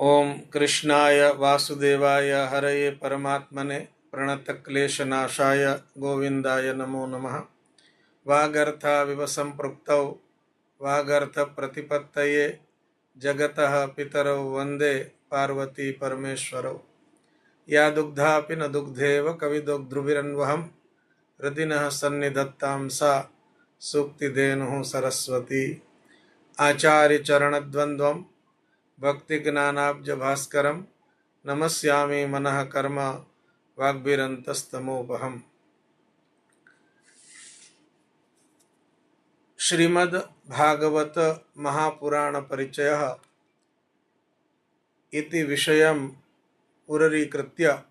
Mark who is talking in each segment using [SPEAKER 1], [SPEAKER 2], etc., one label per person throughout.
[SPEAKER 1] ओम कृष्णाय वासुदेवाय हरये परमात्मने प्रणतक्लेशनाशाय गोविंदाय नमो नमः। वागर्थाविव संपृक्तौ वागर्थप्रतिपत्तये जगतः पितरौ वन्दे पार्वती परमेश्वरौ। या दुग्धापि न दुग्धेव कविदुग्धृभिरन्वहं हृदिनः सन्निधत्तां सा सूक्तिधेनुः सरस्वती। आचार्यचरणद्वन्द्वं भक्तिज्ञानाब्ज भास्करं नमस्यामि मनः कर्म वाग्भिरन्तस्तमोपहम्। श्रीमद् भागवत महापुराण परिचयः इति विषयम् उररीकृत्य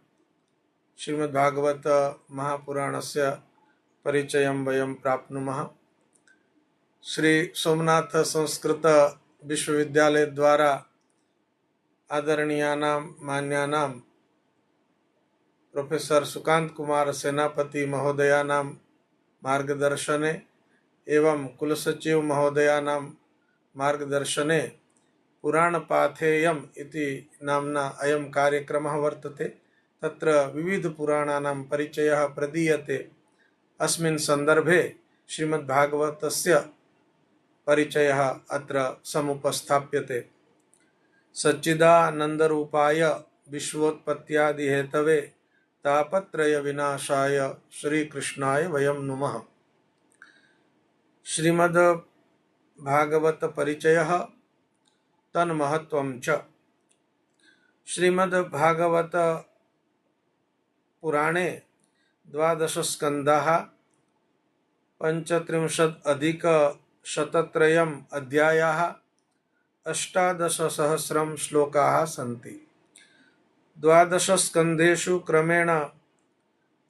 [SPEAKER 1] श्रीमद् भागवत महापुराणस्य परिचयं वयं प्राप्नुमः। श्री सोमनाथ संस्कृत विश्वविद्यालय द्वारा आदरणीयानां मान्यानां प्रोफेसर सुकांत कुमार सेनापति महोदयानां मार्गदर्शने एवं कुलसचिव महोदयानां मार्गदर्शने पुराणपाथेयम् इति नाम्ना अयं कार्यक्रमः वर्तते। तत्र विविधपुराणानां परिचयः प्रदीयते। अस्मिन् सन्दर्भे श्रीमद्भागवतस्य परिचयः अत्र समुपस्थाप्यते। सच्चिदानन्दरूपाय विश्वोत्पत्त्यादिहेतवे तापत्रय विनाशाय श्रीकृष्णाय वयं नुमः। श्रीमद् भागवत परिचयः तन्महत्त्वं च। श्रीमद् भागवत पुराणे 12 स्कन्धाः 35 अध्यायाः 18,000 श्लोकाः सन्ति। 12 स्कन्धेषु क्रमेण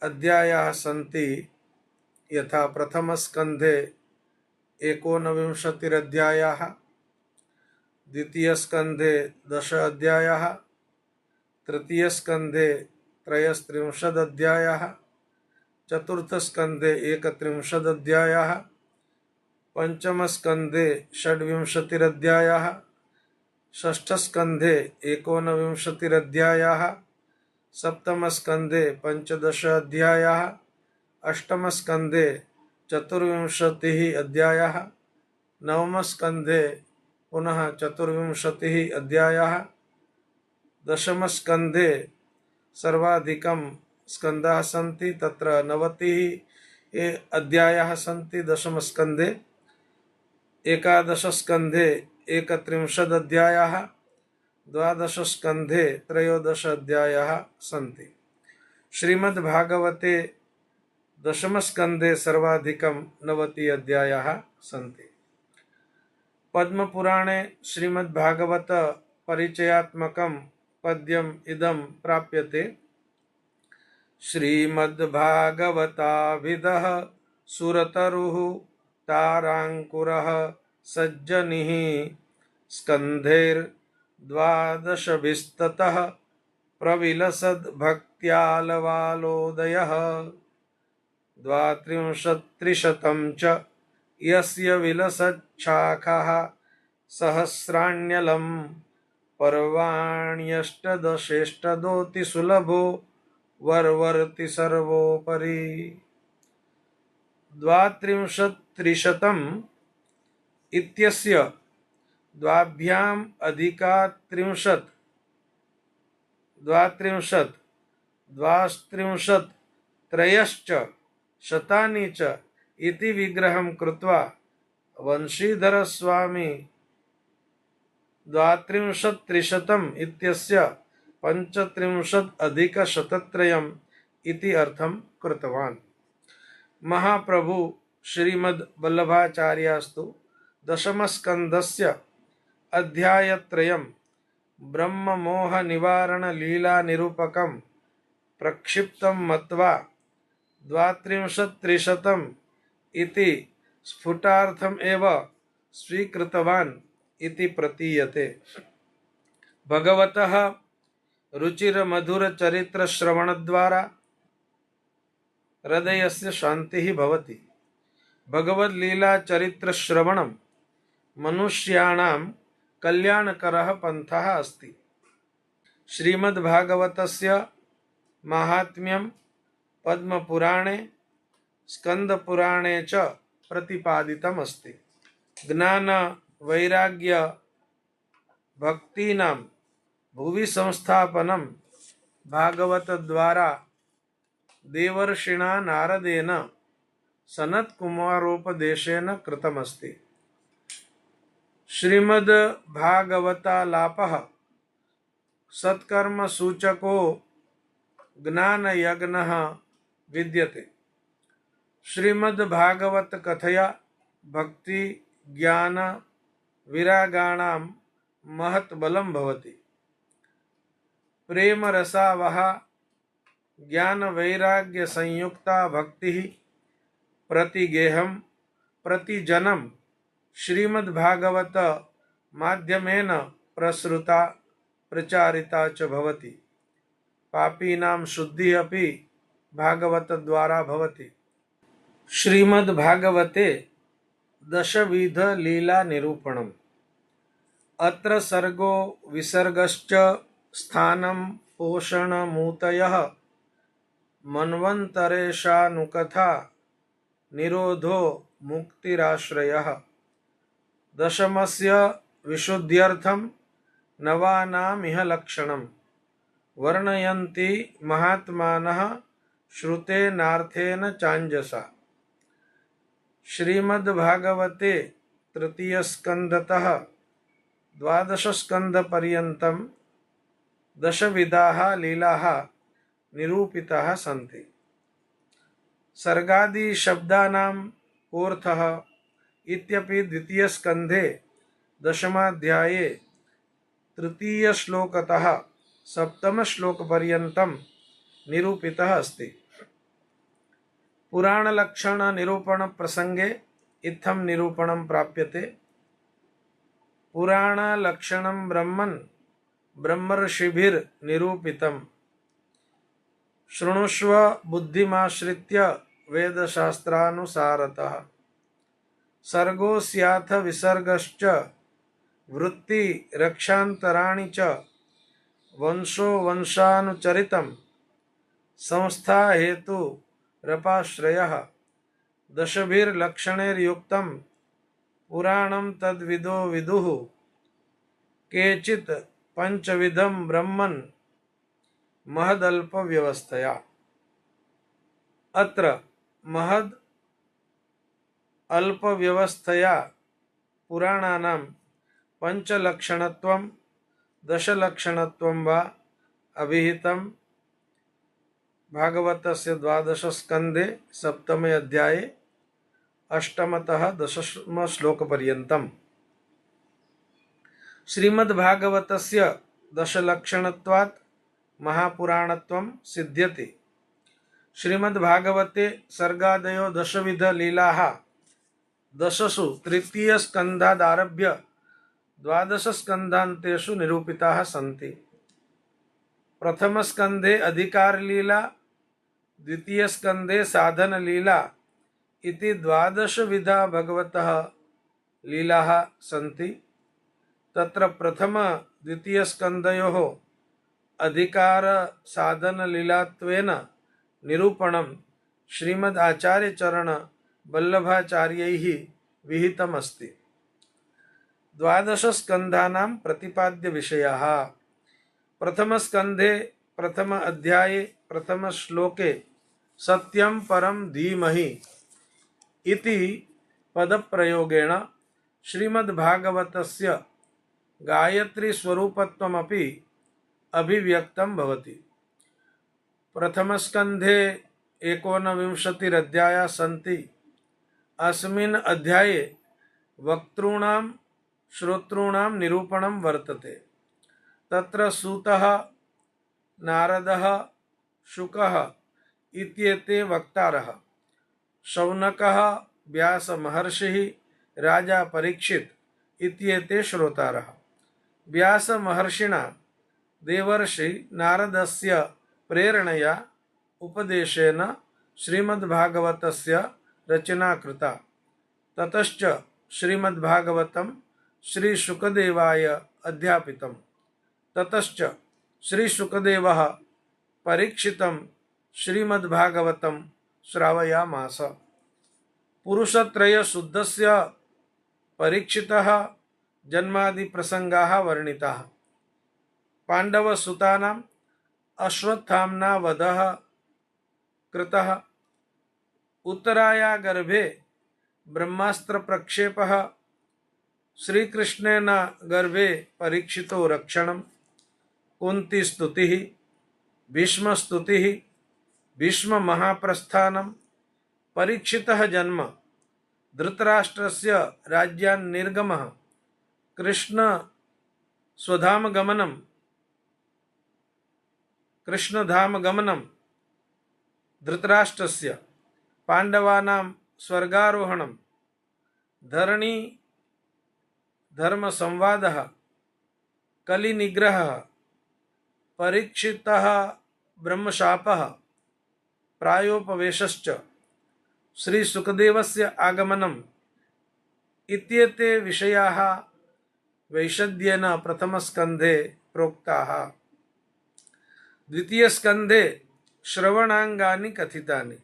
[SPEAKER 1] अध्यायाः सन्ति। यथा प्रथमस्कन्धे 19 अध्यायाः, द्वितीयस्कन्धे 10 अध्यायाः, तृतीयस्कन्धे 33 अध्यायाः, चतुर्थस्कन्धे 31 अध्यायाः, पंचमस्कन्धे 26 अध्यायाः, षष्ठस्कन्धे 19 अध्यायाः, सप्तमस्कन्धे 15 अध्यायाः, अष्टमस्कन्धे 24 अध्यायाः, नवमस्कन्धे पुनः 24 अध्यायाः, दशमस्कन्धे सर्वाधिकं स्कन्धाः सन्ति। तत्र 90 अध्यायाः सन्ति दशमस्कन्धे। एकादशस्कन्धे 31 अध्यायाः, द्वादशस्कन्धे 13 अध्यायाः सन्ति। श्रीमद्भागवते दशमस्कन्धे सर्वाधिकं 90 अध्यायाः सन्ति। पद्मपुराणे श्रीमद्भागवत परिचयात्मकं पद्यम् इदं प्राप्यते। श्रीमद्भागवताभिधः सुरतरुः ताराङ्कुरः सज्जनिः स्कन्धैर्द्वादशभिस्ततः प्रविलसद्भक्त्यालवालोदयः। 32-300 च यस्य विलसच्छाखाः सहस्राण्यलं पर्वाण्यष्टदशेष्टदोति सुलभो वर्वर्ति सर्वोपरि। 32-300 इत्यस्य द्वाभ्याम् अधिका 30, 32, 32, त्रयश्च शतानि च इति विग्रहं कृत्वा वंशीधर स्वामी 32-300 इत्यस्य 35-103 इति अर्थं कृतवान्। महाप्रभु श्रीमद् वल्लभाचार्यास्तु दशमस्कन्धस्य अध्यायत्रयं ब्रह्ममोहनिवारणलीलानिरूपकं प्रक्षिप्तं मत्वा 32-300 इति स्फुटार्थम् एव स्वीकृतवान् इति प्रतीयते। भगवतः रुचिरमधुरचरित्रश्रवणद्वारा हृदयस्य शान्तिः भवति। भगवद्लीलाचरित्रश्रवणं मनुष्याणां कल्याणकरः पन्थः अस्ति। श्रीमद्भागवतस्य माहात्म्यं पद्मपुराणे स्कंदपुराणे च प्रतिपादितमस्ति। ज्ञान वैराग्य भक्तीनां भुवि संस्थापनं भागवत द्वारा देवर्षिणा नारदेन सनत्कुमारोपदेशेन कृतमस्ति। श्रीमद्भागवतालापः सत्कर्म सूचको ज्ञानयज्ञः विद्यते। श्रीमद्भागवत कथया भक्ति ज्ञान विरागाणां महत् बलं भवति। प्रेम रसावहा ज्ञान वैराग्य संयुक्ता भक्ति प्रतिगेहं प्रतिजनं श्रीमद्भागवत माध्यमेन प्रसृता प्रचारिता च भवति। पापीनां शुद्धिः अपि भागवत द्वारा भवति। श्रीमद्भागवते दशविध लीला निरूपणम्। अत्र सर्गो विसर्गश्च स्थानं पोषणमूतयः मन्वन्तरेशानुकथा निरोधो मुक्तिराश्रयः। दशमस्य विशुद्ध्यर्थं नवानामिह लक्षणं वर्णयन्ति महात्मानः श्रुतेनार्थेन चाञ्जसा। श्रीमद्भागवते तृतीयस्कन्धतः द्वादशस्कन्धपर्यन्तं दशविधाः लीलाः निरूपिताः सन्ति। सर्गादि शब्दानां कोऽर्थः इत्यपि द्वितीयस्कन्धे दशमाध्याये तृतीयश्लोकतः सप्तमश्लोकपर्यन्तं निरूपितः अस्ति। पुराणलक्षण निरूपण प्रसंगे इत्थं निरूपणं प्राप्यते। पुराणलक्षणं ब्रह्मन् ब्रह्मर्षिभिर्निरूपितम्। शृणुष्व बुद्धिमाश्रित्य वेदशास्त्रानुसारतः। सर्गो स्याथ विसर्गश्च वृत्ति रक्षान्तराणि च वंशो वंशानुचरितं संस्था हेतु रपाश्रयः। दशभिर्लक्षणैर्युक्तं पुराणं तद्विदो विदुः। केचित् पंचविधं ब्रह्मन् महदल्पव्यवस्थया। अत्र महद् अल्पव्यवस्थया पुराणानां पंचलक्षणत्वं दशलक्षणत्वं वा अभिहितं। भागवतस्य द्वादशस्कन्धे सप्तमे अध्याये अष्टमतः दशमश्लोकपर्यन्तम्। श्रीमद्भागवतस्य दशलक्षणत्वात् महापुराणत्वं सिद्ध्यति। श्रीमद्भागवते सर्गादयो दशविधलीलाः दशसु तृतीयस्कन्धादारभ्य द्वादशस्कन्धान्तेषु निरूपिताः सन्ति। प्रथमस्कन्धे अधिकारलीला, द्वितीयस्कन्धे साधनलीला इति द्वादशविधा भगवतः लीलाः सन्ति। तत्र प्रथम द्वितीयस्कन्धयोः अधिकार साधनलीलात्वेन निरूपणं श्रीमद् आचार्यचरण वल्लभाचार्यैः विहितमस्ति। द्वादशस्कन्धानां प्रतिपाद्य विषयाः। प्रथमस्कन्धे प्रथम अध्याये प्रथम श्लोके सत्यं परं धीमहि इति पदप्रयोगेण श्रीमद्भागवतस्य गायत्री स्वरूपत्वमपि अभिव्यक्तं भवति। प्रथमस्कन्धे 29 अध्यायाः सन्ति। अस्मिन् अध्याये वक्तॄणां श्रोतॄणां निरूपणं वर्तते। तत्र सूतः नारदः शुकः इत्येते वक्तारः। शौनकः व्यासमहर्षिः राजा परीक्षित् इत्येते श्रोतारः। व्यासमहर्षिणा देवर्षि नारदस्य प्रेरणया उपदेशेन श्रीमद्भागवतस्य रचना कृता। ततश्च श्रीमद्भागवतं श्रीशुकदेवाय अध्यापितं। ततश्च श्री सुखदेवः परीक्षितं श्रीमद्भागवतं श्रावयामास। पुरुषत्रय शुद्धस्य परीक्षितः जन्मादि प्रसंगाः वर्णिताः। पांडवसुतानाम् अश्वत्थाम्ना वधः कृतः। उत्तराया गर्भे ब्रह्मास्त्र प्रक्षेपः। श्रीकृष्णेन गर्भे परीक्षितो रक्षणम्। कुंती स्तुतिः, भीष्म स्तुतिः, भीष्म महाप्रस्थानम्, परीक्षितः जन्म, धृतराष्ट्रस्य राज्यान् निर्गमः, कृष्ण स्वधाम गमनम्, कृष्णधाम गमनम्, धृतराष्ट्रस्य पांडवानां स्वर्गारोहणम्, धरणी धर्म संवादः, कलि निग्रहः, परीक्षितः ब्रह्मशापः, प्रायोपवेशश्च, श्री सुखदेवस्य आगमनम् इत्येते विषयाः वैशद्येन प्रथमस्कन्धे प्रोक्ताः। द्वितीयस्कन्धे श्रवणांगानि कथितानि।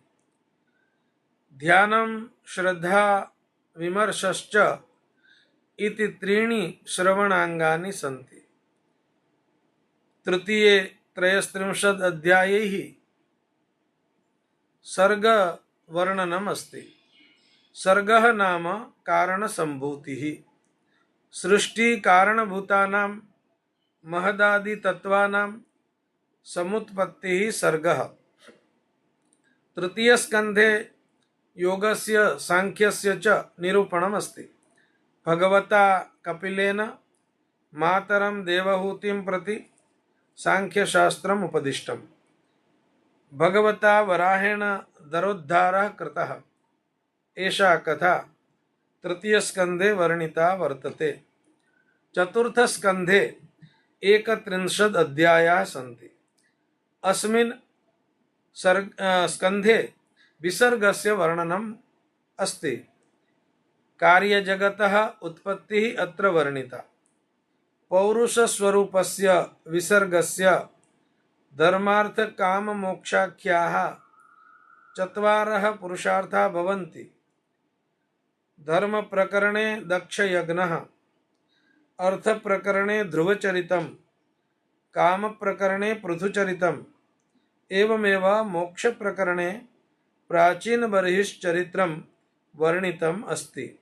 [SPEAKER 1] ध्यानं, श्रद्धा, विमर्शश्च इति त्रीणि श्रवणांगानि सन्ति। तृतीये त्रयस्त्रिंशत् अध्यायैः सर्गवर्णनम् अस्ति। सर्गः नाम कारणसम्भूतिः। सृष्टि कारणभूतानां महदादितत्त्वानां समुत्पत्तिः सर्गः। तृतीयस्कन्धे योगस्य सांख्यस्य च निरूपणम् अस्ति। भगवता कपिलेन मातरं देवहूतिं प्रति सांख्यशास्त्रम् उपदिष्टम्। भगवता वराहेण दरोद्धारः कृतः। एषा कथा तृतीयस्कन्धे वर्णिता वर्तते। चतुर्थस्कन्धे 31 अध्यायाः सन्ति। अस्मिन् स्कन्धे विसर्गस्य वर्णनम् अस्ति। कार्यजगतः उत्पत्तिः अत्र वर्णिता। पौरुषस्वरूपस्य विसर्गस्य धर्मार्थकाममोक्षाख्याः चत्वारः पुरुषार्थाः भवन्ति। धर्मप्रकरणे दक्षयज्ञः, अर्थप्रकरणे ध्रुवचरितं, कामप्रकरणे पृथुचरितं, एवमेव मोक्षप्रकरणे प्राचीनबर्हिश्चरित्रं वर्णितम् अस्ति।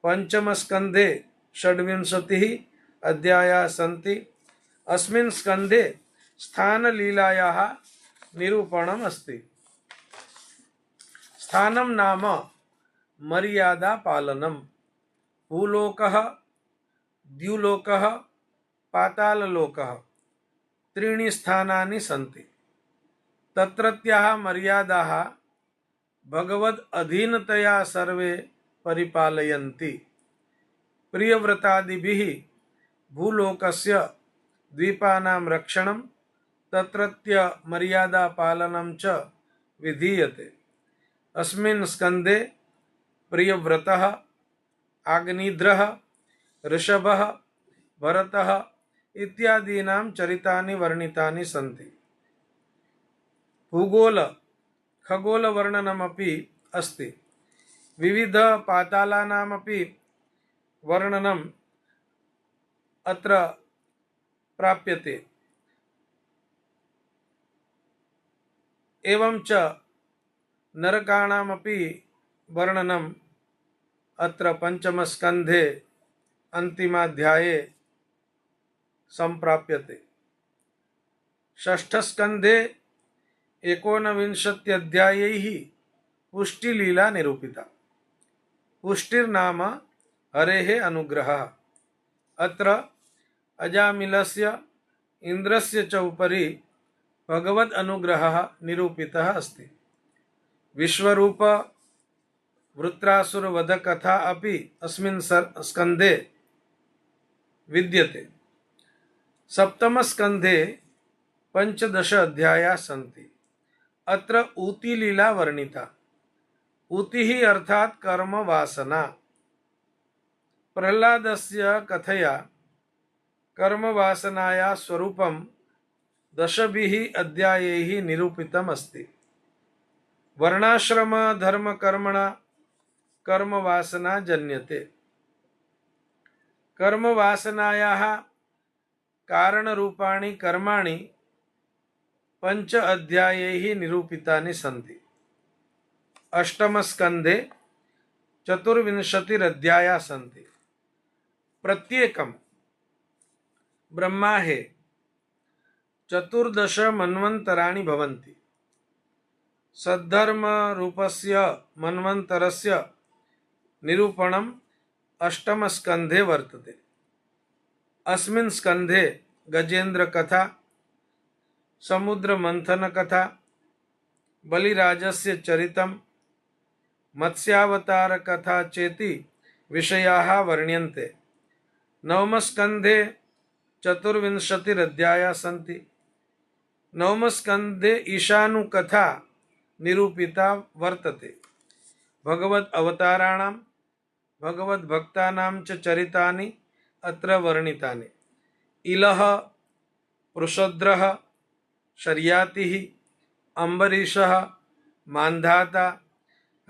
[SPEAKER 1] पंचमस्कन्धे 26 अध्यायाः सन्ति। अस्मिन् स्कन्धे स्थानलीलायाः निरूपणम् अस्ति। स्थानं नाम मर्यादा पालनम्। भूलोकः, द्युलोकः, पाताललोकः, त्रीणि स्थानानि सन्ति। तत्रत्याः मर्यादाः भगवद् अधीनतया सर्वे परिपालयन्ति। प्रियव्रतादिभिः भूलोकस्य द्वीपानां रक्षणं, तत्रत्य मर्यादा पालनं च विधीयते। अस्मिन् स्कन्धे प्रियव्रतः, आग्निध्रः, ऋषभः, भरतः इत्यादीनां चरितानि वर्णितानि सन्ति। भूगोल खगोलवर्णनमपि अस्ति। विविध पातालानामपि वर्णनम् अत्र प्राप्यते। एवं च नरकाणामपि वर्णनम् अत्र पंचमस्कन्धे अन्तिमाध्याये सम्प्राप्यते। षष्ठस्कन्धे 29 अध्यायैः पुष्टिलीला निरूपिता। पुष्टिर्नाम हरेः अनुग्रहः। अत्र अजामिलस्य इन्द्रस्य च उपरि भगवद् अनुग्रहः निरूपितः अस्ति। विश्वरूप वृत्रासुरवधकथा अपि अस्मिन् स्कन्धे विद्यते। सप्तमस्कन्धे 15 अध्यायाः सन्ति। अत्र ऊतिलीला वर्णिता। ऊतिः अर्थात् कर्म वासना। प्रह्लादस्य कथया कर्म वासनाया स्वरूपं दशभिः अध्यायैः निरूपितम् अस्ति। वर्णाश्रम धर्म कर्मणा कर्मवासना जन्यते। कर्मवासनायाः कारणरूपाणि कर्माणि पंच अध्यायैः निरूपितानि सन्ति। अष्टमस्कन्धे चतुर्विंशतिरध्यायाः सन्ति। प्रत्येकं ब्रह्माहे चतुर्दश मन्वन्तराणि भवन्ति। सद्धर्म रूपस्य मन्वन्तरस्य निरूपणम् अष्टमस्कन्धे वर्तते। अस्मिन् स्कन्धे गजेन्द्र कथा, समुद्र मंथन कथा, बलिराजस्य चरितं, मत्स्यावतार कथा चेति विषयाः वर्ण्यन्ते। नवमस्कन्धे चतुर्विंशतिरध्यायाः सन्ति। नवमस्कन्धे ईशानुकथा निरूपिता वर्तते। भगवत् अवताराणां भगवद्भक्तानां च चरितानि अत्र वर्णितानि। इलः, वृषद्रः, शर्यातिः, अम्बरीषः, मान्धाता,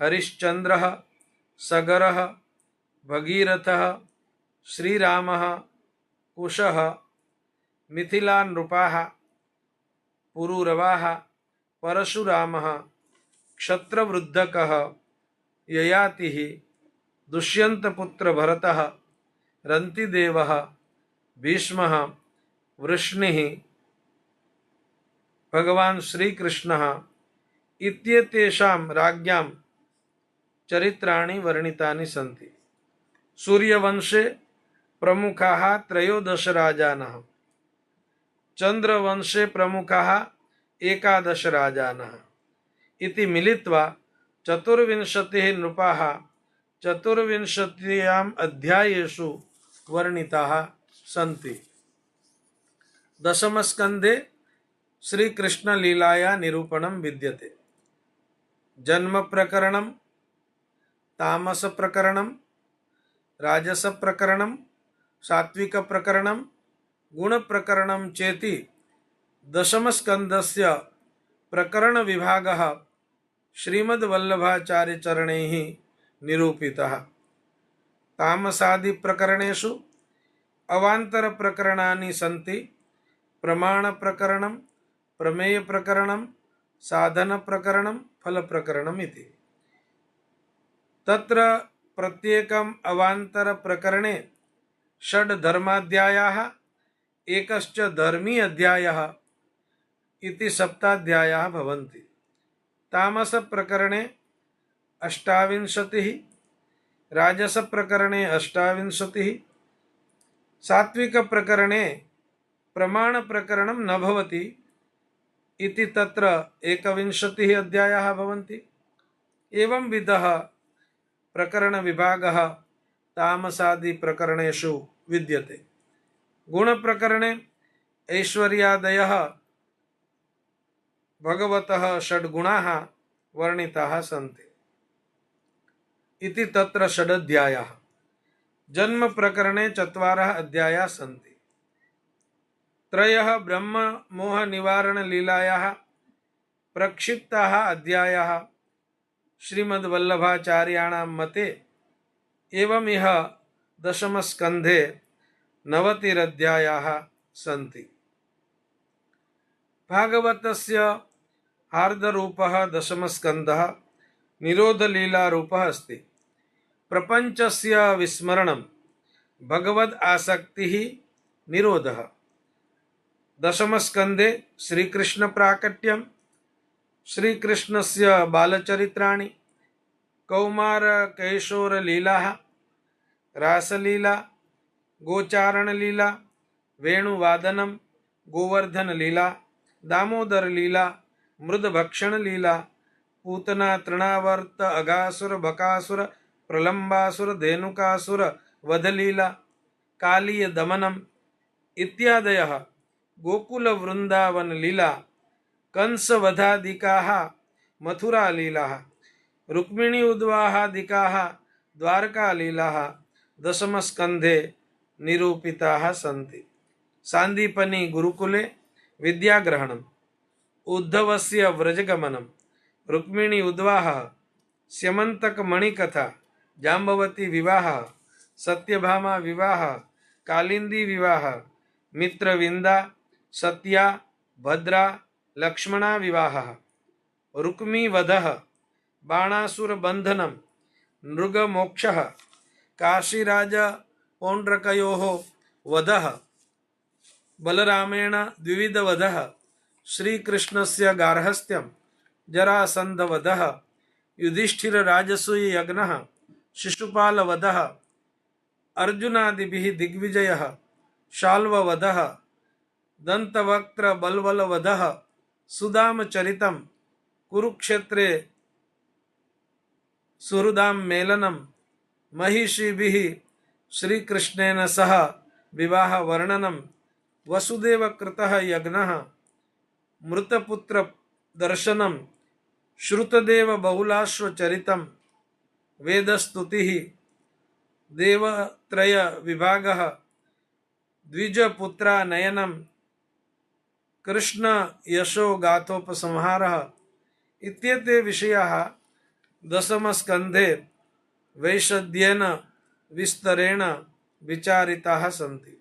[SPEAKER 1] हरिश्चन्द्रः, सगरः, भगीरथः, श्रीरामः, कुशः, मिथिलानृपाः, पुरूरवाः, परशुरामः, क्षत्रवृद्धकः, ययातिः, दुष्यन्तपुत्र भरतः, रन्तिदेवः, भीष्मः, वृष्णिः, भगवान् श्रीकृष्णः इत्येतेषां राज्ञां चरित्राणि वर्णितानि सन्ति। सूर्यवंशे प्रमुखाः त्रयोदश राजानः, चन्द्रवंशे प्रमुखाः एकादश राजानः इति मिलित्वा चतुर्विंशतिः नृपाः चतुर्विंशत्याम् अध्यायेषु वर्णिताः सन्ति। दशमस्कन्धे श्रीकृष्णलीलाया निरूपणं विद्यते। जन्म प्रकरणं, तामस प्रकरणं, राजस प्रकरणं, सात्विक प्रकरणं, गुण प्रकरणं चेति दशमस्कन्धस्य प्रकरण विभागः श्रीमद्वल्लभाचार्य चरणैः निरूपितः। तामसादि प्रकरणेषु अवान्तर प्रकरणानि सन्ति। प्रमाण प्रकरणं, प्रमेय प्रकरणं, साधन प्रकरणं, फल प्रकरणम् इति। तत्र प्रत्येकम् अवान्तर प्रकरणे षड् धर्माध्यायाः, एकश्च धर्मी अध्यायः इति सप्ताध्यायाः भवन्ति। तामस प्रकरणे अष्टाविंशतिः, राजस प्रकरणे अष्टाविंशतिः, सात्विक प्रकरणे प्रमाण प्रकरणं न भवति इति तत्र एकविंशतिः अध्यायाः भवन्ति। एवं विधः प्रकरण विभागः तामसादि प्रकरणेषु विद्यते। गुण प्रकरणे ऐश्वर्यादयः भगवतः षड्गुणाः वर्णिताः सन्ति इति तत्र षडध्यायाः। जन्म प्रकरणे चत्वारः अध्यायाः सन्ति। त्रयः ब्रह्म मोह निवारण लीलायाः प्रक्षिप्ताः अध्यायाः श्रीमद्वल्लभाचार्याणां मते एवमिह दशमस्कन्धे 90 अध्यायाः सन्ति। भागवतस्य हार्दरूपः दशमस्कन्धः निरोधलीलारूपः अस्ति। प्रपञ्चस्य विस्मरणं, भगवद् आसक्तिः, निरोधः। दशमस्कन्धे श्रीकृष्ण प्राकट्यं, श्रीकृष्णस्य बालचरित्राणि, कौमार कैशोर लीलाः, रासलीला, गोचारण लीला, वेणुवादनम, गोवर्धन लीला, दामोदर लीला, मृदभक्षण लीला, पूतना तृणावर्त अगासुर बकासुर प्रलंबासुर धेनुकासुर वधलीला, कालीय दमनम इत्यादयः गोकुल वृंदावन लीला, कंस वधादिकाः मथुरा लीलाः, रुक्मिणी उद्वाहादिकाः द्वारका लीलाः दशमस्कन्धे निरूपिताः सन्ति। सांदीपनी गुरुकुले विद्याग्रहणम् उद्धवस्य व्रजगमनं रुक्मिणी उद्वाहः स्यमन्तकमणिकथा जाम्बवती विवाहः सत्यभामा विवाहः कालिंदी विवाहः मित्रविंदा सत्या भद्रा लक्ष्मणा विवाहः रुक्मीवधः बाणासुरबन्धनं नृगमोक्षः काशीराज पौण्ड्रकयोः वधः बलरामेण द्विविधवधः श्रीकृष्णस्य गार्हस्थ्यं जरासन्धवधः युधिष्ठिरराजसूययज्ञः शिशुपालवधः अर्जुनादिभिः दिग्विजयः शाल्ववधः दन्तवक्त्रबल्वलवधः सुदामचरितं कुरुक्षेत्रे सुहृदां मेलनं महिषिभिः श्रीकृष्णेन सह विवाहवर्णनं वसुदेवकृतः यज्ञः मृतपुत्रदर्शनं श्रुतदेवबहुलाश्वचरितं वेदस्तुतिः देवत्रयविभागः द्विजपुत्रानयनं कृष्णयशोगाथोपसंहारः इत्येते विषयाः दशमस्कन्धे वैशद्येन विस्तरेण विचारिताः सन्ति।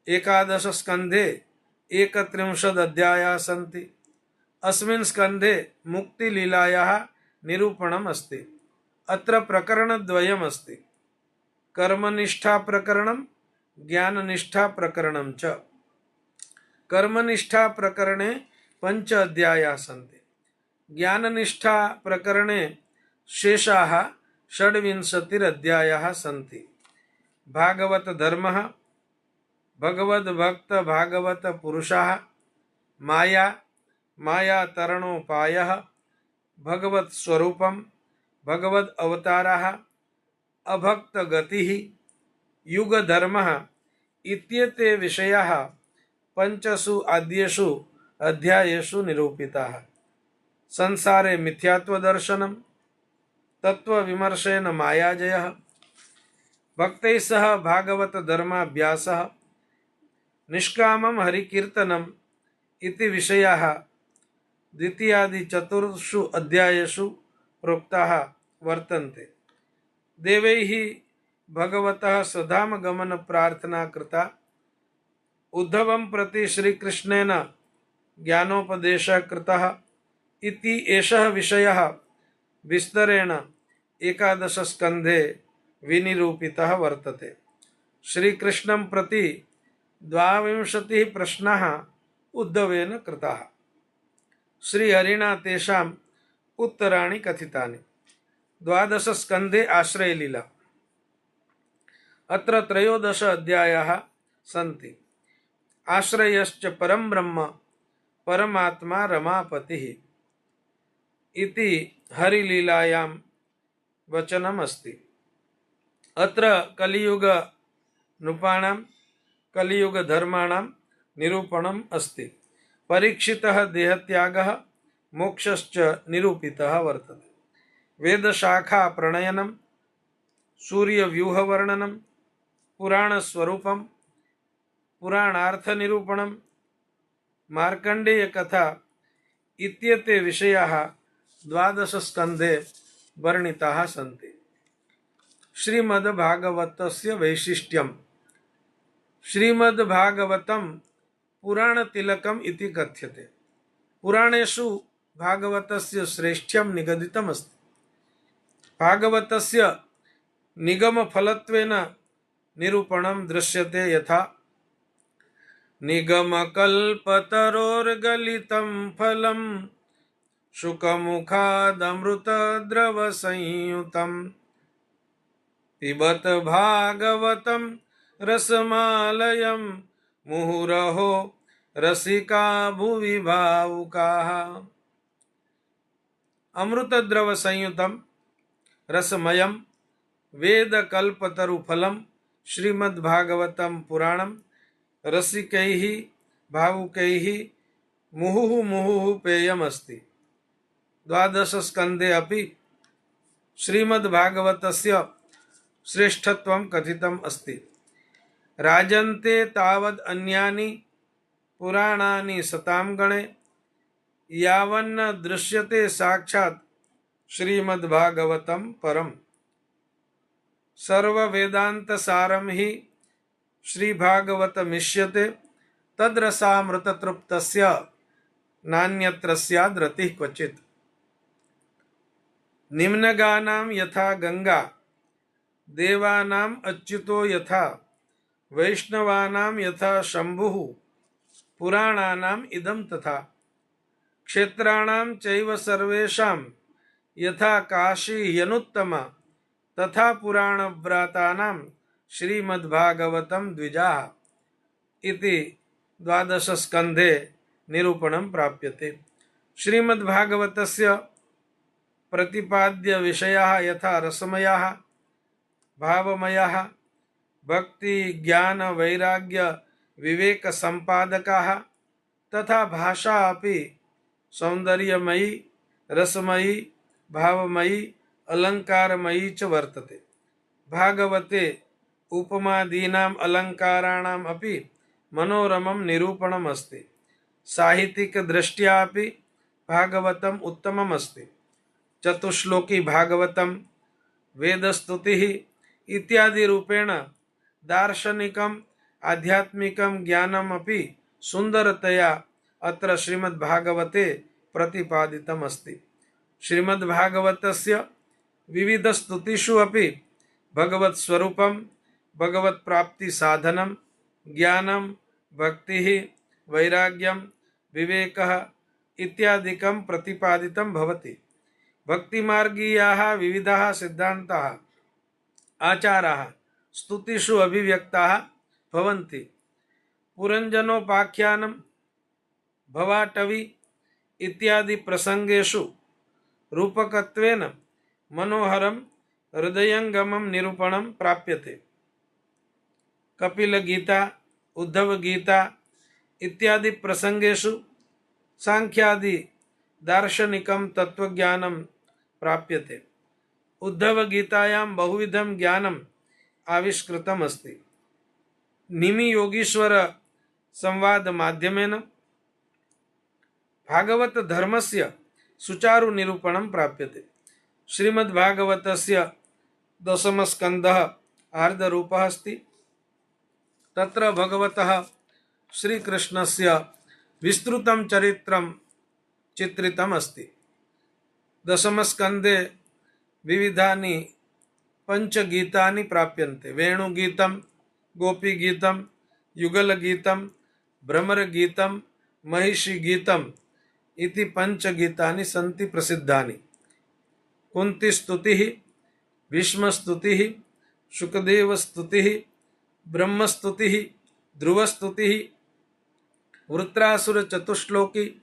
[SPEAKER 1] एकादशस्कन्धे 31 अध्यायाः सन्ति। अस्मिन् स्कन्धे मुक्तिलीलायाः निरूपणम् अस्ति। अत्र प्रकरणद्वयम् अस्ति, कर्मनिष्ठाप्रकरणं ज्ञाननिष्ठाप्रकरणं च। कर्मनिष्ठाप्रकरणे 5 अध्यायाः सन्ति। ज्ञाननिष्ठाप्रकरणे शेषाः 26 अध्यायाः सन्ति। भागवतधर्मः भगवद्भक्तभागवतपुरुषाः माया मायातरणोपायः भगवत्स्वरूपं भगवद् अवताराः अभक्तगतिः युगधर्मः इत्येते विषयाः 5 आद्येषु अध्यायेषु निरूपिताः। संसारे मिथ्यात्वदर्शनं तत्त्वविमर्शेन मायाजयः भक्तैः सह भागवतधर्माभ्यासः निष्कामं हरिकीर्तनम् इति विषयाः द्वितीयादिचतुर्षु अध्यायेषु प्रोक्ताः वर्तन्ते। देवैः भगवतः स्वधामगमनप्रार्थना कृता। उद्धवं प्रति श्रीकृष्णेन ज्ञानोपदेशः कृतः इति एषः विषयः विस्तरेण एकादशस्कन्धे विनिरूपितः वर्तते। श्रीकृष्णं प्रति 22 प्रश्नाः उद्धवेन कृताः। श्रीहरिणा तेषाम् उत्तराणि कथितानि। 12 स्कन्धे आश्रयलीला। अत्र 13 अध्यायाः सन्ति। आश्रयश्च परं ब्रह्म परमात्मा रमापतिः इति हरिलीलायां वचनम् अस्ति। अत्र कलियुग नृपाणां कलियुगधर्माणां निरूपणम् अस्ति। परीक्षितः देहत्यागः मोक्षश्च निरूपितः वर्तते। वेदशाखा प्रणयनं सूर्यव्यूहवर्णनं पुराणस्वरूपं पुराणार्थनिरूपणं मार्कण्डेयकथा इत्येते विषयाः 12 स्कन्धे वर्णिताः सन्ति। श्रीमद्भागवतस्य वैशिष्ट्यम्। श्रीमद्भागवतं पुराणतिलकम् इति कथ्यते। पुराणेषु भागवतस्य श्रेष्ठ्यं निगदितमस्ति। भागवतस्य निगमफलत्वेन निरूपणं दृश्यते यथा निगमकल्पतरोर्गलितं फलं शुकमुखादमृतद्रवसंयुतं पिबत भागवतं रसमालयं मुहुरहो रसिका भुवि भावुकाः। अमृतद्रवसंयुतं रसमयं वेदकल्पतरुफलं श्रीमद्भागवतं पुराणं रसिकैः भावुकैः मुहुः मुहुः पेयमस्ति। 12 स्कन्धे अपि श्रीमद्भागवतस्य श्रेष्ठत्वं कथितम् अस्ति। राजन्ते तावद् अन्यानि पुराणानि सतां गणे यावन्न दृश्यते साक्षात् श्रीमद्भागवतं परम। सर्व वेदांत सारम ही श्रीभागवतमिष्यते तद्रसामृत तृप्तस्य नान्यत्र स्याद् रतिः क्वचित्। निम्नगानां यथा गंगा देवानाम् अच्युतो यथा वैष्णवानां यथा शंभुः पुराणानाम् इदं तथा। क्षेत्राणां चैव सर्वेषां यथा काशी ह्यनुत्तमा तथा पुराणव्रातानां श्रीमद्भागवतं द्विजाः इति 12 स्कन्धे निरूपणं प्राप्यते। श्रीमद्भागवतस्य प्रतिपाद्य विषयाः यथा रसमयाः भावमयाः भक्ति ज्ञान वैराग्य विवेक संपादकाः तथा भाषा अपि सौंदर्यमयी रसमयी भावमयी अलंकारमयी च वर्तते। भागवते उपमादीनाम् अलंकाराणाम् अपि मनोरमं निरूपणम् अस्ति। साहित्यिक दृष्ट्या अपि भागवतम् उत्तमम् अस्ति। चतुश्लोकी भागवतं वेदस्तुतिः इत्यादि रूपेण दार्शनिकम् आध्यात्मिकं ज्ञानम् अपि सुंदरतया अत्र श्रीमद्भागवते प्रतिपादितम् अस्ति। श्रीमद्भागवतस्य विविधस्तुतिषु अपि भगवत् स्वरूपं भगवत् प्राप्ति साधनं ज्ञानं भक्तिः वैराग्यं विवेकः इत्यादिकं प्रतिपादितं भवति। भक्तिमार्गीयाः विविधाः सिद्धान्ताः आचाराः स्तुतिषु अभिव्यक्ताः भवन्ति। पुरञ्जनोपाख्यानं भवाटवी इत्यादि प्रसंगेषु रूपकत्वेन मनोहरं हृदयंगमं निरूपणं प्राप्यते। कपिलगीता उद्धव गीता इत्यादि प्रसंगेषु सांख्यादि दार्शनिकं तत्वज्ञानं प्राप्यते। उद्धव गीतायां बहुविधं ज्ञानम् आविष्कृतम् अस्ति। निमि योगीश्वर संवाद माध्यमेन भागवत धर्मस्य सुचारु निरूपणं प्राप्यते। श्रीमद्भागवतस्य 10 स्कन्धः आर्धरूपः अस्ति। तत्र भगवतः श्रीकृष्णस्य विस्तृतं चरित्रं चित्रितम् अस्ति। 10 स्कन्धे विविधानि पंचगीतानि प्राप्यन्ते। वेणुगीतं गोपीगीतं युगलगीतं भ्रमरगीतं महिषीगीतम् इति पंचगीतानि सन्ति प्रसिद्धानि। कुन्तीस्तुतिः भीष्मस्तुतिः शुकदेवस्तुतिः ब्रह्मस्तुतिः ध्रुवस्तुतिः वृत्रासुरचतुश्लोकी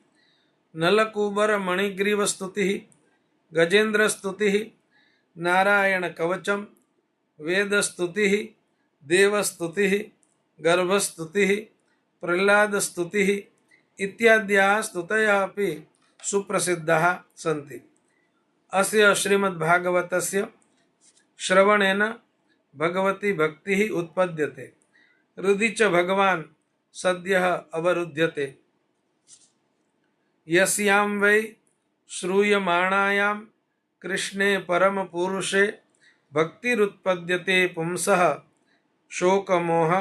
[SPEAKER 1] नलकूबर मणिग्रीवस्तुतिः गजेन्द्रस्तुतिः नारायणकवचं वेदस्तुतिः देवस्तुतिः गर्भस्तुतिः प्रह्लादस्तुतिः इत्याद्याः स्तुतयः अपि सुप्रसिद्धाः सन्ति। अस्य श्रीमद्भागवतस्य श्रवणेन भगवती भक्तिः उत्पद्यते। हृदि च भगवान् सद्यः अवरुध्यते। यस्यां वै श्रूयमाणायां कृष्णे परमपुरुषे भक्तिरुत्पद्यते पुंसः शोकमोह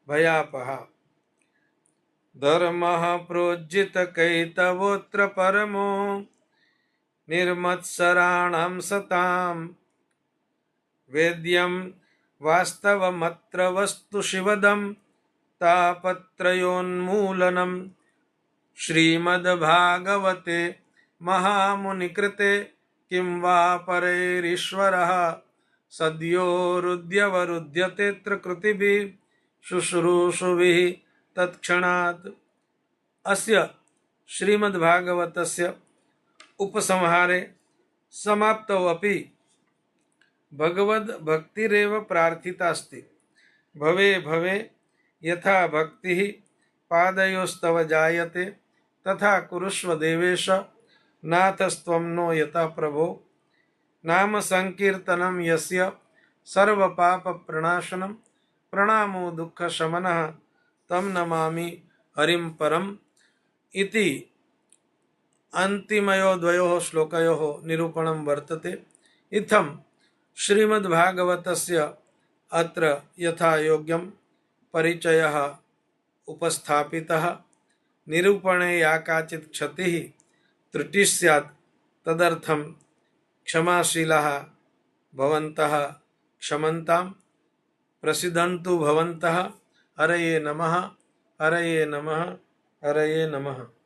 [SPEAKER 1] भयापहा। धर्मः प्रोज्झितकैतवोऽत्र परमो निर्मत्सराणां सतां वेद्यं वास्तवमत्र वस्तु शिवदं तापत्रयोन्मूलनं। श्रीमद्भागवते महामुनिकृते किं वा परैरीश्वरः सद्योरुद्यवरुध्यतेऽत्र कृतिभिः शुश्रूषुभिः तत्क्षणात्। अस्य श्रीमद्भागवतस्य उपसंहारे समाप्तौ अपि भगवद् भक्तिरेव प्रार्थितास्ति। भवे भवे यथा भक्तिः पादयोस्तव जायते तथा कुरुष्व देवेश नाथस्त्वं नो यथा प्रभो। नाम संकीर्तनं यस्य सर्वपापप्रणाशनं प्रणामो दुःखशमनः तं नमामि हरिं परम इति अन्तिमयो द्वयोः श्लोकयोः निरूपणं वर्तते। इत्थं श्रीमद्भागवतस्य अत्र यथा योग्यं परिचयः उपस्थापितः। निरूपणे या काचित् क्षतिः त्रुटिः स्यात् तदर्थं क्षमाशीलाः भवन्तः क्षमन्तां। प्रसीदन्तु भवन्तः। हरये नमः, हरये नमः, हरये नमः।